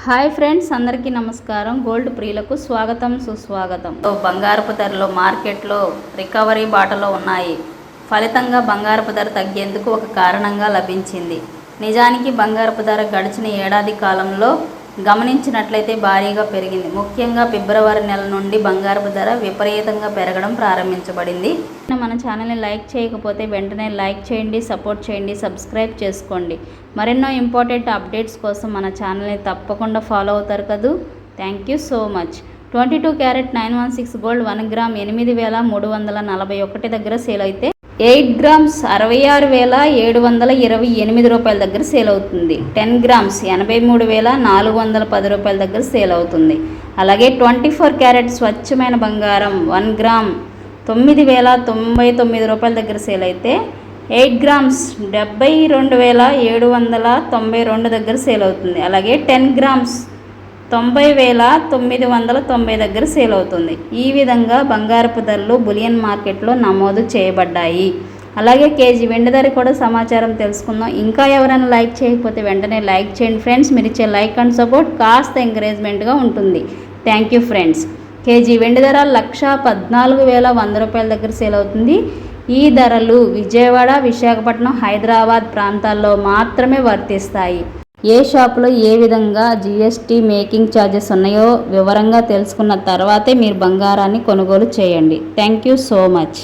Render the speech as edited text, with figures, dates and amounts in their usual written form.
Hi friends, అందరికీ నమస్కారం. Gold ప్రియులకు స్వాగతం, సుస్వాగతం. బంగారపు ధరలు మార్కెట్లో రికవరీ బాటలో ఉన్నాయి. ఫలితంగా బంగారపు ధర తగ్గేందుకు ఒక కారణంగా లభించింది. నిజానికి బంగారపు ధర గడిచిన ఏడాది కాలంలో గమనించినట్లయితే భారీగా పెరిగింది. ముఖ్యంగా ఫిబ్రవరి నెల నుండి బంగారపు ధర విపరీతంగా పెరగడం ప్రారంభించబడింది. మన ఛానల్ని లైక్ చేయకపోతే వెంటనే లైక్ చేయండి, సపోర్ట్ చేయండి, సబ్స్క్రైబ్ చేసుకోండి. మరెన్నో ఇంపార్టెంట్ అప్డేట్స్ కోసం మన ఛానల్ని తప్పకుండా ఫాలో అవుతారు కదూ. Thank you so much. 22 carrot 916 gold 1 gram 8,341 దగ్గర సేల్ అయితే 8 గ్రామ్స్ 66,728 రూపాయల దగ్గర సేల్ అవుతుంది. 10 గ్రామ్స్ 83,410 దగ్గర సేల్ అవుతుంది. అలాగే 24 క్యారెట్ స్వచ్ఛమైన బంగారం 1 గ్రామ్ 9,099 రూపాయల దగ్గర సేల్ అయితే 8 గ్రామ్స్ 72,792 దగ్గర సేల్ అవుతుంది. అలాగే 10 గ్రామ్స్ 90,990 దగ్గర సేల్ అవుతుంది. ఈ విధంగా బంగారపు ధరలు బులియన్ మార్కెట్లో నమోదు చేయబడ్డాయి. అలాగే కేజీ వెండి ధర కూడా సమాచారం తెలుసుకుందాం. ఇంకా ఎవరైనా లైక్ చేయకపోతే వెంటనే లైక్ చేయండి ఫ్రెండ్స్. మీరు ఇచ్చే లైక్ అండ్ సపోర్ట్ కాస్త ఎంకరేజ్మెంట్గా ఉంటుంది. Thank you friends. కేజీ వెండి ధర 1,14,100 రూపాయల దగ్గర సేల్ అవుతుంది. ఈ ధరలు విజయవాడ, విశాఖపట్నం, హైదరాబాద్ ప్రాంతాల్లో మాత్రమే వర్తిస్తాయి. ఏ షాపులో ఏ విధంగా జిఎస్టీ మేకింగ్ ఛార్జెస్ ఉన్నాయో వివరంగా తెలుసుకున్న తర్వాతే మీరు బంగారాన్ని కొనుగోలు చేయండి. Thank you so much.